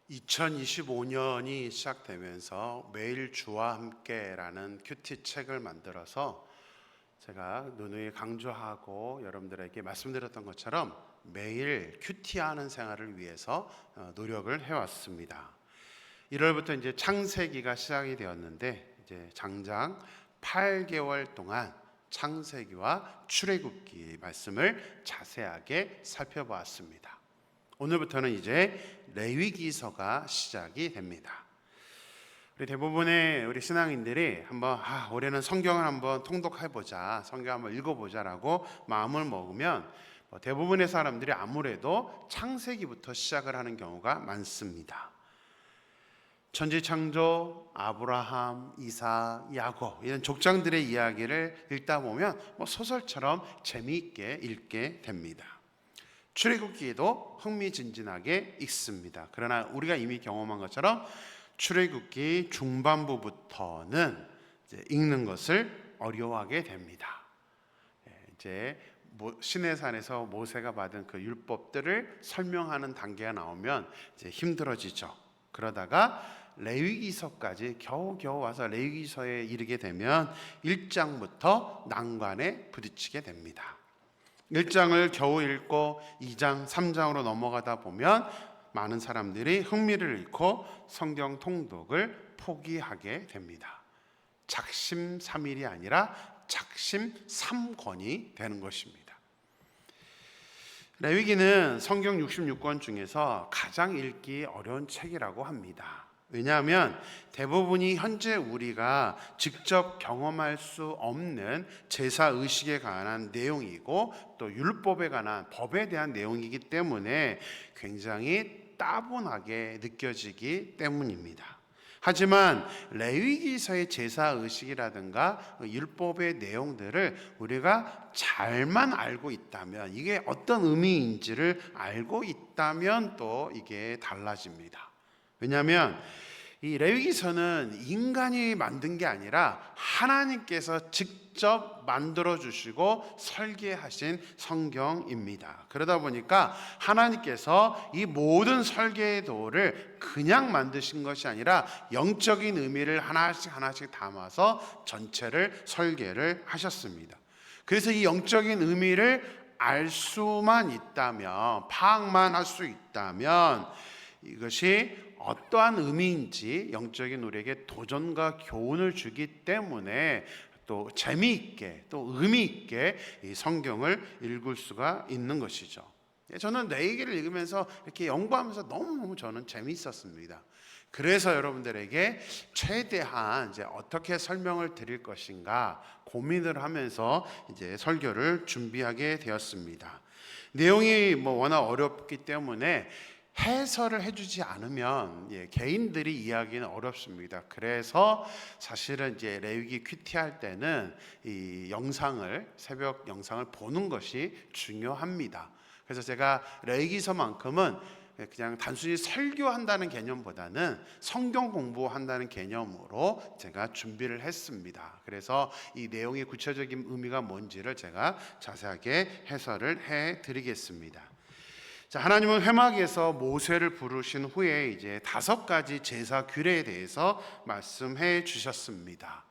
2025년이 시작되면서 매일 주와 함께라는 큐티 책을 만들어서 제가 누누이 강조하고 여러분들에게 말씀드렸던 것처럼 매일 큐티하는 생활을 위해서 노력을 해왔습니다. 1월부터 이제 창세기가 시작이 되었는데 이제 장장 8개월 동안 창세기와 출애굽기 말씀을 자세하게 살펴보았습니다. 오늘부터는 이제 레위기서가 시작이 됩니다. 우리 대부분의 우리 신앙인들이 한번 올해는 성경을 한번 통독해보자, 성경 한번 읽어보자라고 마음을 먹으면 대부분의 사람들이 아무래도 창세기부터 시작을 하는 경우가 많습니다. 천지창조, 아브라함, 이삭, 야곱 이런 족장들의 이야기를 읽다 보면 소설처럼 재미있게 읽게 됩니다. 출애굽기도 흥미진진하게 읽습니다. 그러나 우리가 이미 경험한 것처럼 출애굽기 중반부부터는 이제 읽는 것을 어려워하게 됩니다. 이제 시내산에서 모세가 받은 그 율법들을 설명하는 단계가 나오면 이제 힘들어지죠. 그러다가 레위기서까지 겨우겨우 와서 레위기서에 이르게 되면 1장부터 난관에 부딪히게 됩니다. 1장을 겨우 읽고 2장, 3장으로 넘어가다 보면 많은 사람들이 흥미를 잃고 성경 통독을 포기하게 됩니다. 작심삼일이 아니라 작심삼권이 되는 것입니다. 레위기는 성경 66권 중에서 가장 읽기 어려운 책이라고 합니다. 왜냐하면 대부분이 현재 우리가 직접 경험할 수 없는 제사의식에 관한 내용이고 또 율법에 관한 법에 대한 내용이기 때문에 굉장히 따분하게 느껴지기 때문입니다. 하지만 레위기서의 제사의식이라든가 율법의 내용들을 우리가 잘만 알고 있다면, 이게 어떤 의미인지를 알고 있다면 또 이게 달라집니다. 왜냐하면 이 레위기서는 인간이 만든 게 아니라 하나님께서 직접 만들어 주시고 설계하신 성경입니다. 그러다 보니까 하나님께서 이 모든 설계의 도를 그냥 만드신 것이 아니라 영적인 의미를 하나씩 담아서 전체를 설계를 하셨습니다. 그래서 이 영적인 의미를 알 수만 있다면, 파악만 할 수 있다면 이것이 어떠한 의미인지 영적인 우리에게 도전과 교훈을 주기 때문에 또 재미있게 또 의미있게 이 성경을 읽을 수가 있는 것이죠. 저는 레위기를 읽으면서 이렇게 연구하면서 너무너무 저는 재미있었습니다. 그래서 여러분들에게 최대한 이제 어떻게 설명을 드릴 것인가 고민을 하면서 이제 설교를 준비하게 되었습니다. 내용이 워낙 어렵기 때문에 해설을 해주지 않으면 개인들이 이해하기는 어렵습니다. 그래서 사실은 이제 레위기 큐티할 때는 이 영상을, 새벽 영상을 보는 것이 중요합니다. 그래서 제가 레위기서만큼은 그냥 단순히 설교한다는 개념보다는 성경 공부한다는 개념으로 제가 준비를 했습니다. 그래서 이 내용의 구체적인 의미가 뭔지를 제가 자세하게 해설을 해 드리겠습니다. 자, 하나님은 회막에서 모세를 부르신 후에 이제 5가지 제사 규례에 대해서 말씀해 주셨습니다.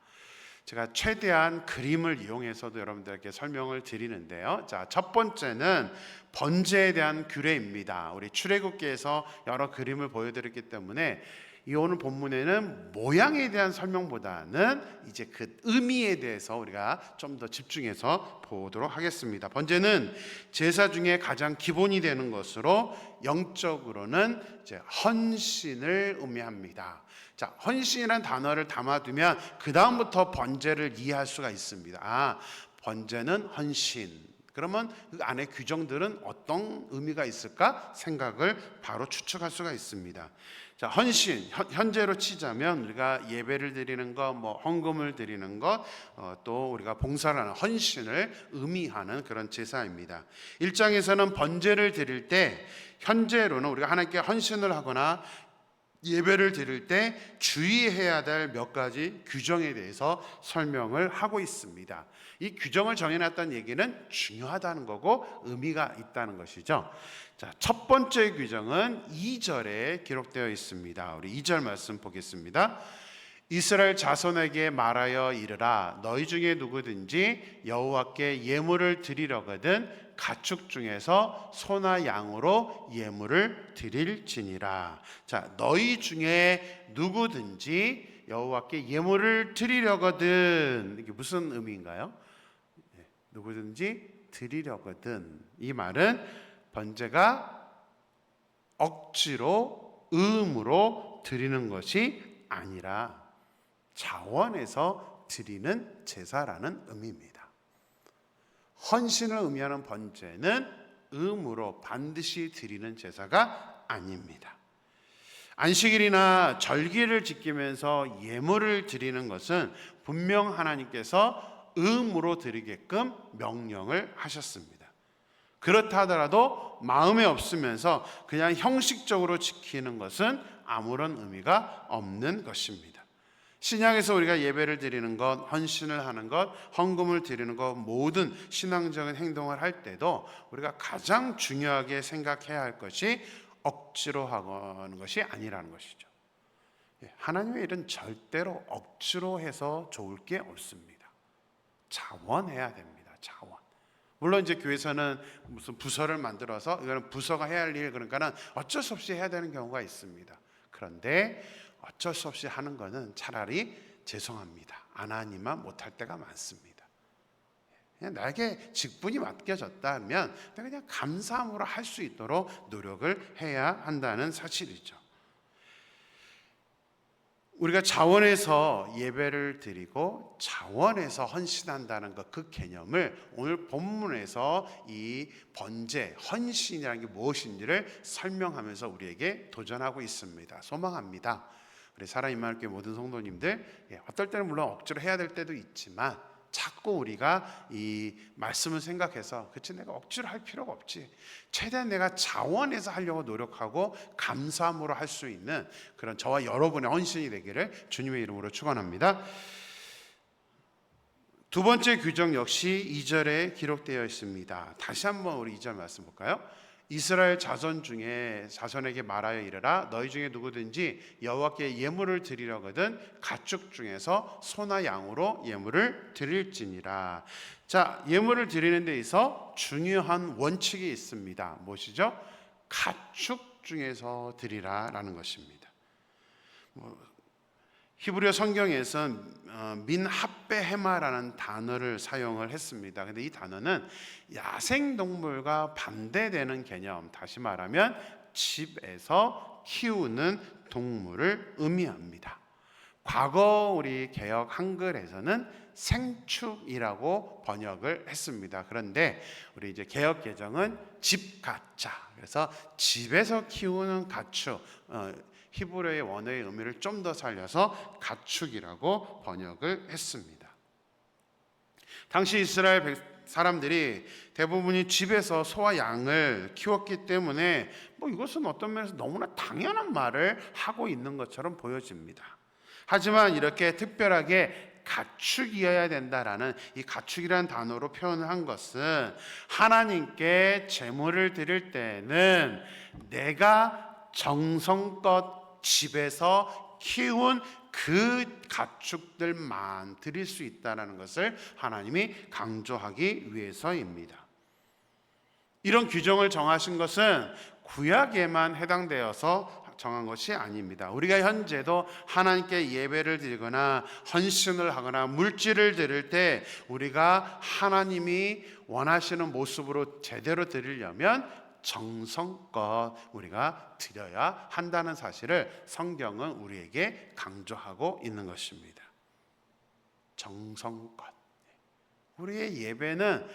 제가 최대한 그림을 이용해서도 여러분들에게 설명을 드리는데요. 자, 첫 번째는 번제에 대한 규례입니다. 우리 출애굽기에서 여러 그림을 보여드렸기 때문에 이 오늘 본문에는 모양에 대한 설명보다는 이제 그 의미에 대해서 우리가 좀 더 집중해서 보도록 하겠습니다. 번제는 제사 중에 가장 기본이 되는 것으로 영적으로는 이제 헌신을 의미합니다. 자, 헌신이라는 단어를 담아두면 그 다음부터 번제를 이해할 수가 있습니다. 번제는 헌신. 그러면 그 안에 규정들은 어떤 의미가 있을까 생각을 바로 추측할 수가 있습니다. 자, 헌신, 현재로 치자면 우리가 예배를 드리는 것, 헌금을 드리는 것, 또 우리가 봉사를 하는 헌신을 의미하는 그런 제사입니다. 1장에서는 번제를 드릴 때 현재로는 우리가 하나님께 헌신을 하거나 예배를 드릴 때 주의해야 될 몇 가지 규정에 대해서 설명을 하고 있습니다. 이 규정을 정해놨다는 얘기는 중요하다는 거고 의미가 있다는 것이죠. 자, 첫 번째 규정은 2절에 기록되어 있습니다. 우리 2절 말씀 보겠습니다. 이스라엘 자손에게 말하여 이르라. 너희 중에 누구든지 여호와께 예물을 드리려거든 가축 중에서 소나 양으로 예물을 드릴지니라. 자, 너희 중에 누구든지 여호와께 예물을 드리려거든, 이게 무슨 의미인가요? 누구든지 드리려거든. 이 말은 번제가 억지로 의무로 드리는 것이 아니라 자원해서 드리는 제사라는 의미입니다. 헌신을 의미하는 번제는 의무로 반드시 드리는 제사가 아닙니다. 안식일이나 절기를 지키면서 예물을 드리는 것은 분명 하나님께서 의무로 드리게끔 명령을 하셨습니다. 그렇다 하더라도 마음에 없으면서 그냥 형식적으로 지키는 것은 아무런 의미가 없는 것입니다. 신약에서 우리가 예배를 드리는 것, 헌신을 하는 것, 헌금을 드리는 것, 모든 신앙적인 행동을 할 때도 우리가 가장 중요하게 생각해야 할 것이 억지로 하는 것이 아니라는 것이죠. 하나님의 일은 절대로 억지로 해서 좋을 게 없습니다. 자원해야 됩니다. 자원. 물론 이제 교회에서는 무슨 부서를 만들어서 이거는 부서가 해야 할 일, 그러니까는 어쩔 수 없이 해야 되는 경우가 있습니다. 그런데 어쩔 수 없이 하는 것은 차라리 죄송합니다, 안 하니만 못할 때가 많습니다. 그냥 나에게 직분이 맡겨졌다면 그냥 감사함으로 할 수 있도록 노력을 해야 한다는 사실이죠. 우리가 자원해서 예배를 드리고 자원해서 헌신한다는 것, 그 개념을 오늘 본문에서 이 번제, 헌신이라는 게 무엇인지를 설명하면서 우리에게 도전하고 있습니다. 소망합니다. 우리 사랑 임마누엘교회 모든 성도님들, 어떨 때는 물론 억지로 해야 될 때도 있지만 자꾸 우리가 이 말씀을 생각해서 그치, 내가 억지로 할 필요가 없지, 최대한 내가 자원해서 하려고 노력하고 감사함으로 할 수 있는 그런 저와 여러분의 헌신이 되기를 주님의 이름으로 축원합니다. 두 번째 규정 역시 2절에 기록되어 있습니다. 다시 한번 우리 2절 말씀 볼까요? 이스라엘 자손에게 말하여 이르라. 너희 중에 누구든지 여호와께 예물을 드리려거든 가축 중에서 소나 양으로 예물을 드릴지니라. 자, 예물을 드리는 데 있어 중요한 원칙이 있습니다. 무엇이죠? 가축 중에서 드리라라는 것입니다. 히브리어 성경에서는 민합베헤마라는 단어를 사용을 했습니다. 근데 이 단어는 야생동물과 반대되는 개념, 다시 말하면 집에서 키우는 동물을 의미합니다. 과거 우리 개역 한글에서는 생축이라고 번역을 했습니다. 그런데 우리 이제 개역 개정은 집가짜, 그래서 집에서 키우는 가축, 히브리어의 원어의 의미를 좀 더 살려서 가축이라고 번역을 했습니다. 당시 이스라엘 사람들이 대부분이 집에서 소와 양을 키웠기 때문에 이것은 어떤 면에서 너무나 당연한 말을 하고 있는 것처럼 보여집니다. 하지만 이렇게 특별하게 가축이어야 된다라는 이 가축이라는 단어로 표현을 한 것은 하나님께 제물을 드릴 때는 내가 정성껏 집에서 키운 그 가축들만 드릴 수 있다는 것을 하나님이 강조하기 위해서입니다. 이런 규정을 정하신 것은 구약에만 해당되어서 정한 것이 아닙니다. 우리가 현재도 하나님께 예배를 드리거나 헌신을 하거나 물질을 드릴 때 우리가 하나님이 원하시는 모습으로 제대로 드리려면 정성껏 우리가 드려야 한다는 사실을 성경은 우리에게 강조하고 있는 것입니다. 정성껏. 우리의 예배는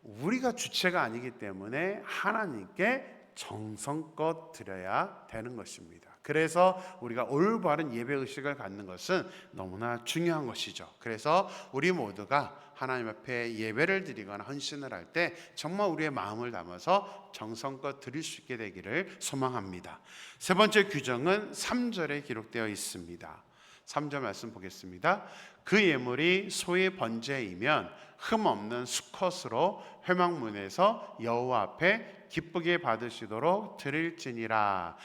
우리가 주체가 아니기 때문에 하나님께 정성껏 드려야 되는 것입니다. 그래서 우리가 올바른 예배 의식을 갖는 것은 너무나 중요한 것이죠. 그래서 우리 모두가 하나님 앞에 예배를 드리거나 헌신을 할 때 정말 우리의 마음을 담아서 정성껏 드릴 수 있게 되기를 소망합니다. 세 번째 규정은 3절에 기록되어 있습니다. 3절 말씀 보겠습니다. 그 예물이 소의 번제이면 흠 없는 수컷으로 회막문에서 여호와 앞에 기쁘게 받으시도록 드릴지니라.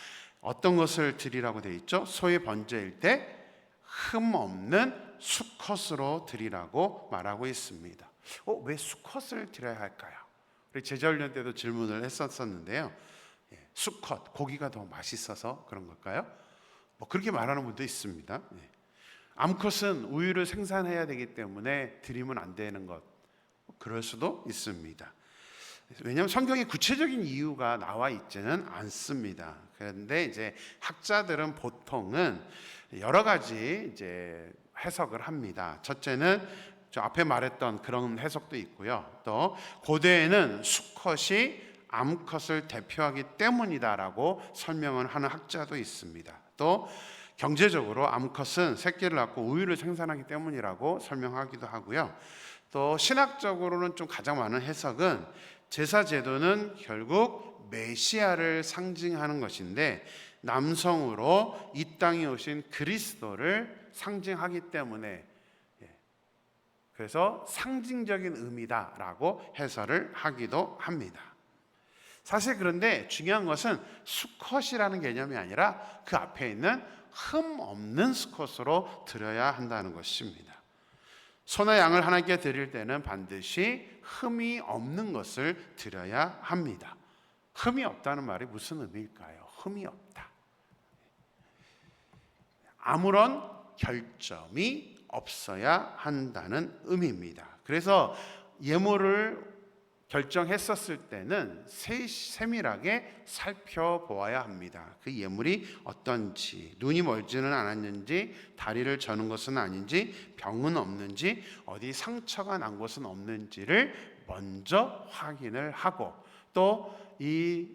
어떤 것을 드리라고 되어 있죠? 소의 번제일 때 흠 없는 수컷으로 드리라고 말하고 있습니다. 왜 수컷을 드려야 할까요? 우리 제자훈련 때도 질문을 했었는데요. 수컷, 고기가 더 맛있어서 그런 걸까요? 그렇게 말하는 분도 있습니다. 암컷은 우유를 생산해야 되기 때문에 드리면 안 되는 것, 그럴 수도 있습니다. 왜냐하면 성경에 구체적인 이유가 나와 있지는 않습니다. 그런데 이제 학자들은 보통은 여러 가지 이제 해석을 합니다. 첫째는 저 앞에 말했던 그런 해석도 있고요. 또 고대에는 수컷이 암컷을 대표하기 때문이다라고 설명을 하는 학자도 있습니다. 또 경제적으로 암컷은 새끼를 낳고 우유를 생산하기 때문이라고 설명하기도 하고요. 또 신학적으로는 좀 가장 많은 해석은 제사 제도는 결국 메시아를 상징하는 것인데 남성으로 이 땅에 오신 그리스도를 상징하기 때문에 그래서 상징적인 의미다라고 해설을 하기도 합니다. 사실 그런데 중요한 것은 수컷이라는 개념이 아니라 그 앞에 있는 흠 없는 수컷으로 드려야 한다는 것입니다. 소나 양을 하나님께 드릴 때는 반드시 흠이 없는 것을 드려야 합니다. 흠이 없다는 말이 무슨 의미일까요? 흠이 없다. 아무런 결점이 없어야 한다는 의미입니다. 그래서 예물을 결정했었을 때는 세밀하게 살펴보아야 합니다. 그 예물이 어떤지, 눈이 멀지는 않았는지, 다리를 저는 것은 아닌지, 병은 없는지, 어디 상처가 난 것은 없는지를 먼저 확인을 하고 또 이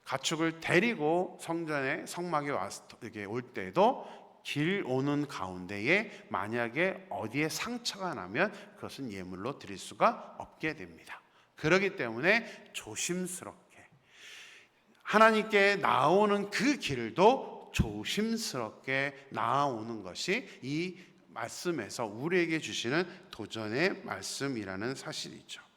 가축을 데리고 성막에 와서 이렇게 올 때도 길 오는 가운데에 만약에 어디에 상처가 나면 그것은 예물로 드릴 수가 없게 됩니다. 그렇기 때문에 조심스럽게 하나님께 나오는 그 길도 조심스럽게 나아오는 것이 이 말씀에서 우리에게 주시는 도전의 말씀이라는 사실이죠.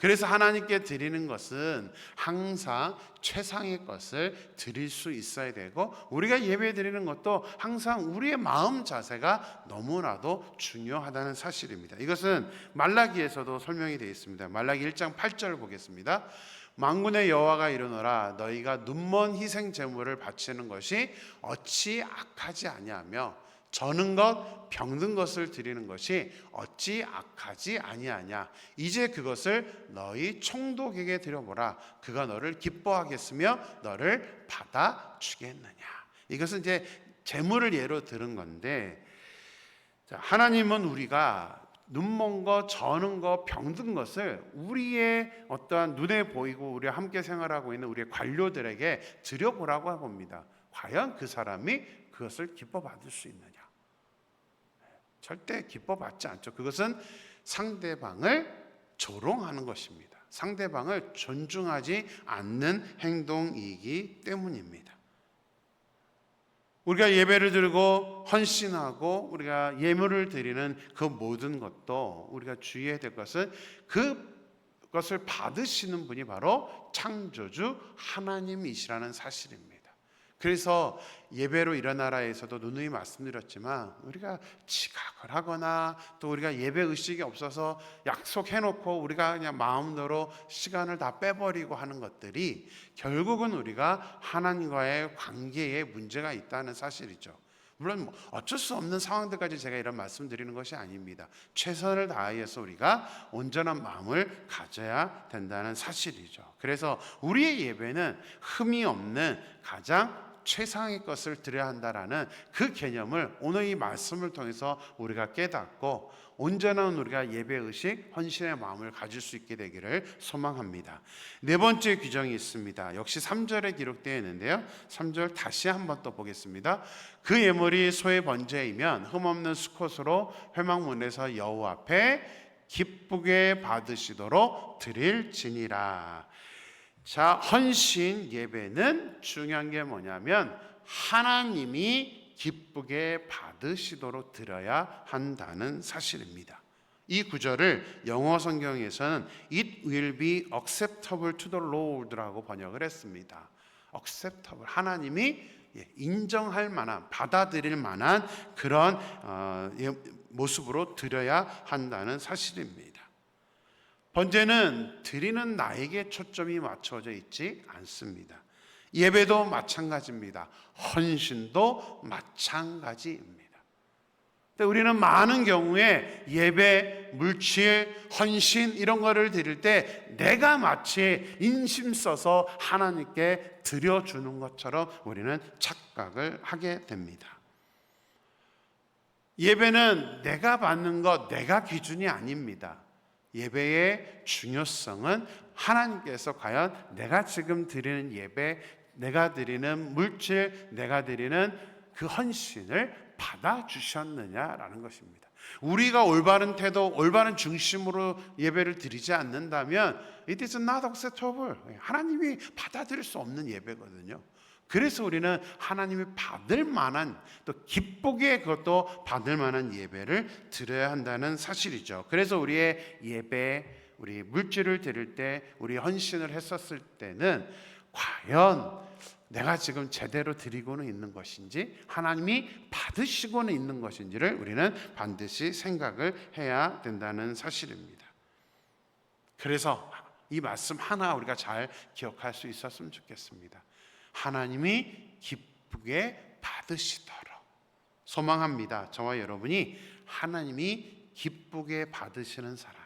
그래서 하나님께 드리는 것은 항상 최상의 것을 드릴 수 있어야 되고 우리가 예배 드리는 것도 항상 우리의 마음 자세가 너무나도 중요하다는 사실입니다. 이것은 말라기에서도 설명이 되어 있습니다. 말라기 1장 8절을 보겠습니다. 만군의 여호와가 이르노라 너희가 눈먼 희생 제물을 바치는 것이 어찌 악하지 아니하며 저는 것 병든 것을 드리는 것이 어찌 악하지 아니하냐. 이제 그것을 너희 총독에게 드려보라. 그가 너를 기뻐하겠으며 너를 받아주겠느냐. 이것은 이제 제물을 예로 들은 건데 하나님은 우리가 눈먼 것, 저는 것, 병든 것을 우리의 어떠한 눈에 보이고 우리와 함께 생활하고 있는 우리의 관료들에게 드려보라고 합니다. 과연 그 사람이 그것을 기뻐 받을 수 있느냐? 절대 기뻐 받지 않죠. 그것은 상대방을 조롱하는 것입니다. 상대방을 존중하지 않는 행동이기 때문입니다. 우리가 예배를 드리고 헌신하고 우리가 예물을 드리는 그 모든 것도 우리가 주의해야 될 것은 그것을 받으시는 분이 바로 창조주 하나님이시라는 사실입니다. 그래서 예배로 일어나라에서도 누누이 말씀드렸지만 우리가 지각을 하거나 또 우리가 예배 의식이 없어서 약속해놓고 우리가 그냥 마음대로 시간을 다 빼버리고 하는 것들이 결국은 우리가 하나님과의 관계에 문제가 있다는 사실이죠. 물론 어쩔 수 없는 상황들까지 제가 이런 말씀드리는 것이 아닙니다. 최선을 다해서 우리가 온전한 마음을 가져야 된다는 사실이죠. 그래서 우리의 예배는 흠이 없는 가장 최상의 것을 드려야 한다라는 그 개념을 오늘 이 말씀을 통해서 우리가 깨닫고 온전한 우리가 예배의식, 헌신의 마음을 가질 수 있게 되기를 소망합니다. 네 번째 규정이 있습니다. 역시 3절에 기록되어 있는데요, 3절 다시 한번 또 보겠습니다. 그 예물이 소의 번제이면 흠없는 수컷으로 회막문에서 여호와 앞에 기쁘게 받으시도록 드릴지니라. 자, 헌신 예배는 중요한 게 뭐냐면 하나님이 기쁘게 받으시도록 드려야 한다는 사실입니다. 이 구절을 영어 성경에서는 It will be acceptable to the Lord라고 번역을 했습니다. acceptable, 하나님이 인정할 만한, 받아들일 만한 그런 모습으로 드려야 한다는 사실입니다. 번제는 드리는 나에게 초점이 맞춰져 있지 않습니다. 예배도 마찬가지입니다. 헌신도 마찬가지입니다. 우리는 많은 경우에 예배, 물질, 헌신 이런 거를 드릴 때 내가 마치 인심 써서 하나님께 드려주는 것처럼 우리는 착각을 하게 됩니다. 예배는 내가 받는 것, 내가 기준이 아닙니다. 예배의 중요성은 하나님께서 과연 내가 지금 드리는 예배, 내가 드리는 물질, 내가 드리는 그 헌신을 받아주셨느냐라는 것입니다. 우리가 올바른 태도, 올바른 중심으로 예배를 드리지 않는다면 It is not acceptable. 하나님이 받아들일 수 없는 예배거든요. 그래서 우리는 하나님이 받을 만한, 또 기쁘게 그것도 받을 만한 예배를 드려야 한다는 사실이죠. 그래서 우리의 예배, 우리 물질을 드릴 때, 우리 헌신을 했었을 때는 과연 내가 지금 제대로 드리고는 있는 것인지, 하나님이 받으시고는 있는 것인지를 우리는 반드시 생각을 해야 된다는 사실입니다. 그래서 이 말씀 하나 우리가 잘 기억할 수 있었으면 좋겠습니다. 하나님이 기쁘게 받으시도록 소망합니다. 저와 여러분이 하나님이 기쁘게 받으시는 사람,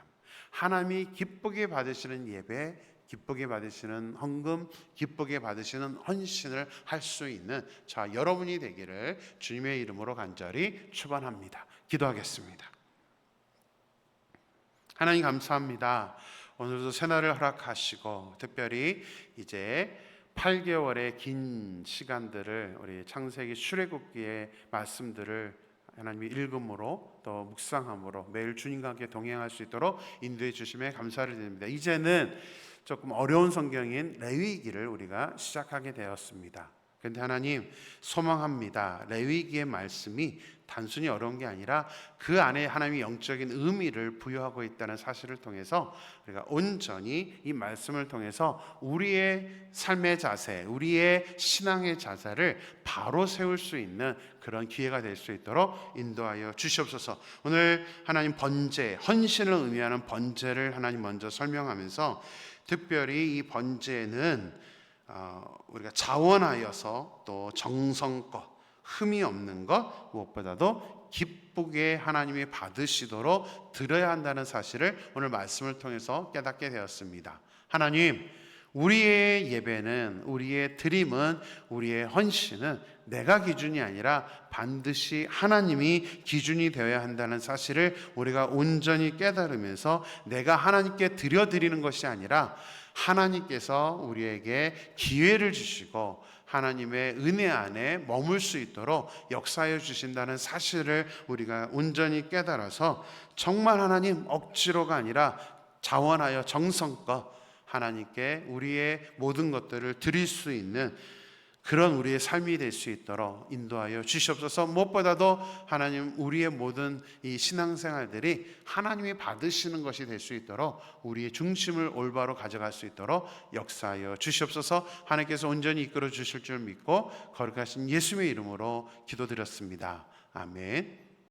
하나님이 기쁘게 받으시는 예배, 기쁘게 받으시는 헌금, 기쁘게 받으시는 헌신을 할 수 있는 자 여러분이 되기를 주님의 이름으로 간절히 축원합니다. 기도하겠습니다. 하나님 감사합니다. 오늘도 새날을 허락하시고 특별히 이제 8개월의 긴 시간들을 우리 창세기 출애굽기의 말씀들을 하나님이 읽음으로 또 묵상함으로 매일 주님과 함께 동행할 수 있도록 인도해 주심에 감사를 드립니다. 이제는 조금 어려운 성경인 레위기를 우리가 시작하게 되었습니다. 그런데 하나님 소망합니다. 레위기의 말씀이 단순히 어려운 게 아니라 그 안에 하나님이 영적인 의미를 부여하고 있다는 사실을 통해서 우리가 온전히 이 말씀을 통해서 우리의 삶의 자세, 우리의 신앙의 자세를 바로 세울 수 있는 그런 기회가 될 수 있도록 인도하여 주시옵소서. 오늘 하나님 번제, 헌신을 의미하는 번제를 하나님 먼저 설명하면서 특별히 이 번제는 우리가 자원하여서 또 정성껏 흠이 없는 것, 무엇보다도 기쁘게 하나님이 받으시도록 드려야 한다는 사실을 오늘 말씀을 통해서 깨닫게 되었습니다. 하나님, 우리의 예배는, 우리의 드림은, 우리의 헌신은 내가 기준이 아니라 반드시 하나님이 기준이 되어야 한다는 사실을 우리가 온전히 깨달으면서 내가 하나님께 드려드리는 것이 아니라 하나님께서 우리에게 기회를 주시고 하나님의 은혜 안에 머물 수 있도록 역사해 주신다는 사실을 우리가 온전히 깨달아서 정말 하나님 억지로가 아니라 자원하여 정성껏 하나님께 우리의 모든 것들을 드릴 수 있는 그런 우리의 삶이 될 수 있도록 인도하여 주시옵소서. 무엇보다도 하나님 우리의 모든 이 신앙생활들이 하나님이 받으시는 것이 될 수 있도록 우리의 중심을 올바로 가져갈 수 있도록 역사하여 주시옵소서. 하나님께서 온전히 이끌어 주실 줄 믿고 거룩하신 예수님의 이름으로 기도드렸습니다. 아멘.